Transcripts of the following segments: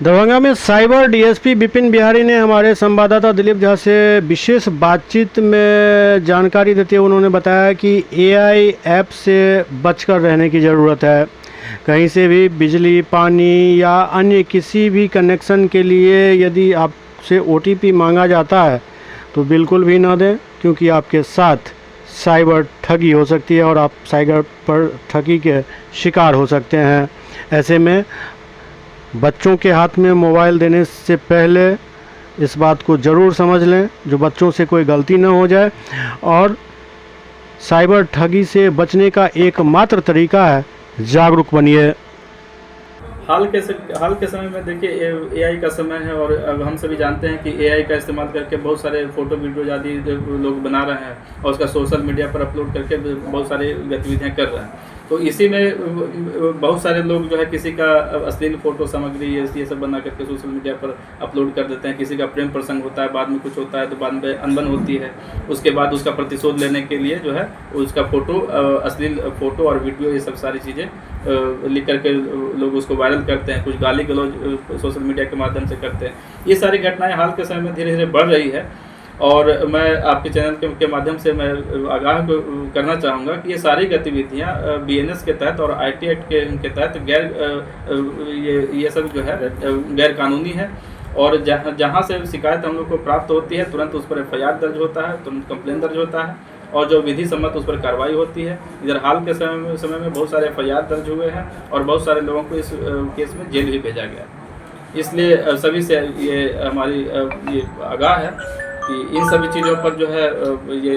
दरभंगा में cyber DSP Vipin Bihari ने हमारे संवाददाता दिलीप झा से विशेष बातचीत में जानकारी देते हुए उन्होंने बताया कि एआई ऐप से बचकर रहने की ज़रूरत है। कहीं से भी बिजली, पानी या अन्य किसी भी कनेक्शन के लिए यदि आपसे ओटीपी मांगा जाता है तो बिल्कुल भी ना दें, क्योंकि आपके साथ साइबर ठगी हो सकती है और आप साइबर पर ठगी के शिकार हो सकते हैं। ऐसे में बच्चों के हाथ में मोबाइल देने से पहले इस बात को ज़रूर समझ लें, जो बच्चों से कोई गलती ना हो जाए। और साइबर ठगी से बचने का एकमात्र तरीका है जागरूक बनिए। हाल के समय में देखिए एआई का समय है और अब हम सभी जानते हैं कि एआई का इस्तेमाल करके बहुत सारे फ़ोटो वीडियो आदि लोग बना रहे हैं और उसका सोशल मीडिया पर अपलोड करके बहुत सारी गतिविधियां कर रहे हैं। तो इसी में बहुत सारे लोग जो है किसी का अश्लील फ़ोटो सामग्री ये सब बना करके सोशल मीडिया पर अपलोड कर देते हैं। किसी का प्रेम प्रसंग होता है, बाद में कुछ होता है तो बाद में अनबन होती है, उसके बाद उसका प्रतिशोध लेने के लिए जो है उसका फ़ोटो, अश्लील फ़ोटो और वीडियो, ये सब सारी चीज़ें लिख करके लोग उसको वायरल करते हैं। कुछ गाली गलौज सोशल मीडिया के माध्यम से करते हैं। ये सारी घटनाएं हाल के समय में धीरे धीरे बढ़ रही है और मैं आपके चैनल के माध्यम से मैं आगाह करना चाहूँगा कि ये सारी गतिविधियाँ बीएनएस के तहत और आईटी एक्ट के तहत ये सब जो है गैर कानूनी है। और जहाँ से शिकायत हम लोग को प्राप्त होती है तुरंत उस पर एफआईआर दर्ज होता है, तुरंत कंप्लेन दर्ज होता है और जो विधि सम्मत उस पर कार्रवाई होती है। इधर हाल के समय में बहुत सारे एफआईआर दर्ज हुए हैं और बहुत सारे लोगों को इस केस में जेल भी भेजा गया। इसलिए सभी से ये हमारी ये आगाह है कि इन सभी चीज़ों पर जो है ये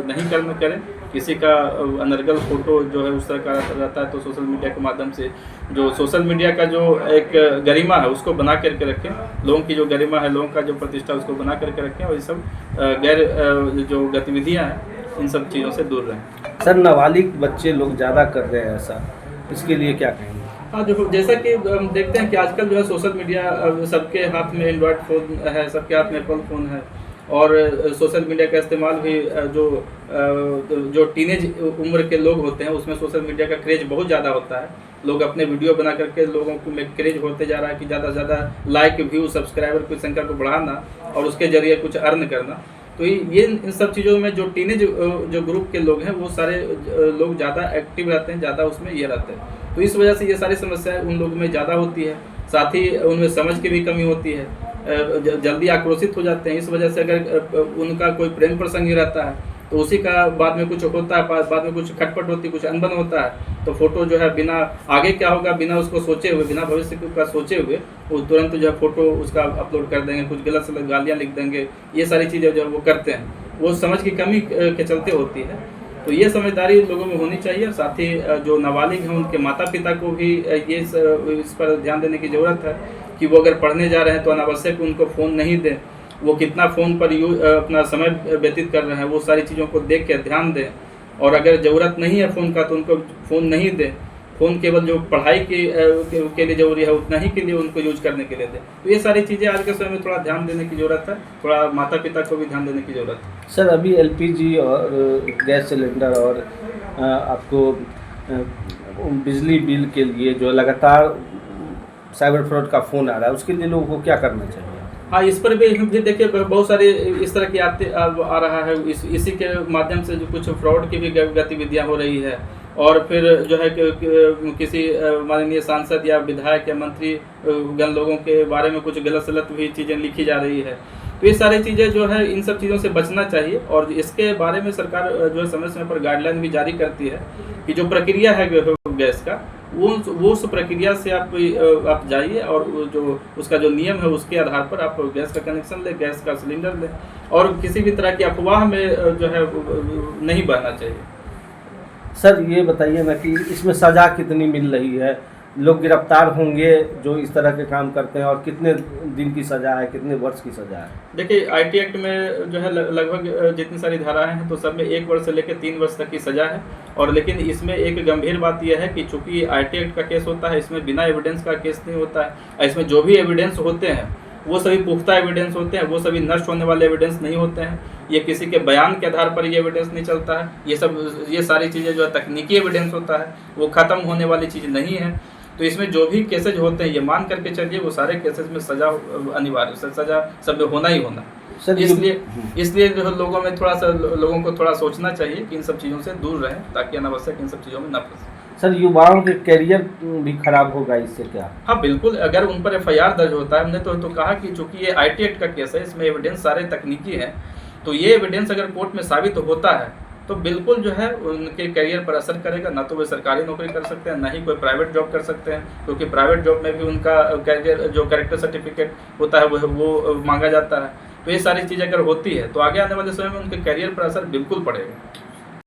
नहीं करें। किसी का अनर्गल फ़ोटो जो है उस तरह का रहता है तो सोशल मीडिया के माध्यम से जो सोशल मीडिया का जो एक गरिमा है उसको बना करके रखें। लोगों की जो गरिमा है, लोगों का जो प्रतिष्ठा, उसको बना करके रखें और ये सब गैर जो गतिविधियाँ हैं इन सब चीज़ों से दूर रहें। सर, नाबालिग बच्चे लोग ज़्यादा कर रहे हैं ऐसा, इसके लिए क्या कहेंगे? हाँ, जो जैसा कि हम देखते हैं कि आजकल जो है सोशल मीडिया सबके हाथ में एंड्रॉयड फ़ोन है, सबके हाथ में एप्पल फ़ोन है और सोशल मीडिया का इस्तेमाल भी जो टीनेज उम्र के लोग होते हैं उसमें सोशल मीडिया का क्रेज बहुत ज़्यादा होता है। लोग अपने वीडियो बना करके लोगों को में क्रेज होते जा रहा है कि ज़्यादा से ज़्यादा लाइक, व्यू, सब्सक्राइबर की संख्या को बढ़ाना और उसके ज़रिए कुछ अर्न करना। तो ये इन सब चीज़ों में जो टीनेज जो ग्रुप के लोग हैं वो सारे लोग ज़्यादा एक्टिव रहते हैं, ज़्यादा उसमें ये रहते हैं। तो इस वजह से ये सारी समस्याएं उन लोगों में ज़्यादा होती है। साथ ही उनमें समझ की भी कमी होती है, जल्दी आक्रोशित हो जाते हैं। इस वजह से अगर उनका कोई प्रेम प्रसंग ही रहता है तो उसी का बाद में कुछ होता है, बाद में कुछ खटपट होती है, कुछ अनबन होता है तो फोटो जो है बिना आगे क्या होगा बिना उसको सोचे हुए, बिना भविष्य का सोचे हुए वो तुरंत जो है फोटो उसका अपलोड कर देंगे, कुछ गलत से गालियाँ लिख देंगे। ये सारी चीज़ें जो वो करते हैं वो समझ की कमी के चलते होती है। तो ये समझदारी लोगों में होनी चाहिए। साथ ही जो नाबालिग हैं उनके माता पिता को भी ये इस पर ध्यान देने की ज़रूरत है कि वो अगर पढ़ने जा रहे हैं तो अनावश्यक उनको फ़ोन नहीं दें। वो कितना फ़ोन पर अपना समय व्यतीत कर रहे हैं वो सारी चीज़ों को देख के ध्यान दें और अगर ज़रूरत नहीं है फ़ोन का तो उनको फ़ोन नहीं दें। फ़ोन केवल जो पढ़ाई के लिए ज़रूरी है उतना ही के लिए उनको यूज करने के लिए दें। तो ये सारी चीज़ें आज के समय में थोड़ा ध्यान देने की ज़रूरत है, थोड़ा माता पिता को भी ध्यान देने की ज़रूरत है। सर, अभी एलपीजी और गैस सिलेंडर और आपको बिजली बिल के लिए जो लगातार साइबर फ्रॉड का फ़ोन आ रहा है उसके लिए लोगों को क्या करना चाहिए? हाँ, इस पर भी देखिए बहुत सारे इस तरह की आ रहा है। इसी के माध्यम से जो कुछ फ्रॉड की भी गतिविधियाँ हो रही है और फिर जो है किसी माननीय सांसद या विधायक या मंत्री गण लोगों के बारे में कुछ गलत सलत भी चीज़ें लिखी जा रही है। तो ये सारी चीज़ें जो है इन सब चीज़ों से बचना चाहिए और इसके बारे में सरकार जो है समय समय पर गाइडलाइन भी जारी करती है कि जो प्रक्रिया है गैस का वो उस प्रक्रिया से आप जाइए और जो उसका जो नियम है उसके आधार पर आप गैस का कनेक्शन लें, गैस का सिलेंडर लें और किसी भी तरह की अफवाह में जो है नहीं बहना चाहिए। सर, ये बताइए ना कि इसमें सज़ा कितनी मिल रही है? लोग गिरफ्तार होंगे जो इस तरह के काम करते हैं और कितने दिन की सज़ा है, कितने वर्ष की सज़ा है? देखिए आईटी एक्ट में जो है लगभग जितनी सारी धाराएं हैं तो सब में 1 वर्ष से लेकर 3 वर्ष तक की सज़ा है। और लेकिन इसमें एक गंभीर बात यह है कि चूंकि आईटी एक्ट का केस होता है इसमें बिना एविडेंस का केस नहीं होता है। इसमें जो भी एविडेंस होते हैं वो सभी पुख्ता एविडेंस होते हैं, वो सभी नष्ट होने वाले एविडेंस नहीं होते हैं। ये किसी के बयान के आधार पर ये एविडेंस नहीं चलता है। ये सारी चीज़ें जो है तकनीकी एविडेंस होता है, वो ख़त्म होने वाली चीज़ नहीं है। तो इसमें जो भी केसेज होते हैं, ये मान करके चलिए वो सारे केसेज में सजा अनिवार्य, सजा सब में होना ही होना। सर इसलिए जो है लोगों में थोड़ा सा, लोगों को थोड़ा सोचना चाहिए कि इन सब चीज़ों से दूर रहें, ताकि अनावश्यक इन सब चीज़ों में न फंसे। सर युवाओं के करियर भी खराब होगा इससे क्या? हाँ बिल्कुल, अगर उन पर FIR दर्ज होता है, हमने तो कहा कि चूंकि ये IT एक्ट का केस है, इसमें एविडेंस सारे तकनीकी हैं, तो ये एविडेंस अगर कोर्ट में साबित होता है तो बिल्कुल जो है उनके करियर पर असर करेगा। ना तो वे सरकारी नौकरी कर सकते हैं, ना ही कोई प्राइवेट जॉब कर सकते हैं, क्योंकि प्राइवेट जॉब में भी उनका करियर जो कैरेक्टर सर्टिफिकेट होता है वो मांगा जाता है। तो ये सारी चीज़ अगर होती है तो आगे आने वाले समय में उनके करियर पर असर बिल्कुल पड़ेगा।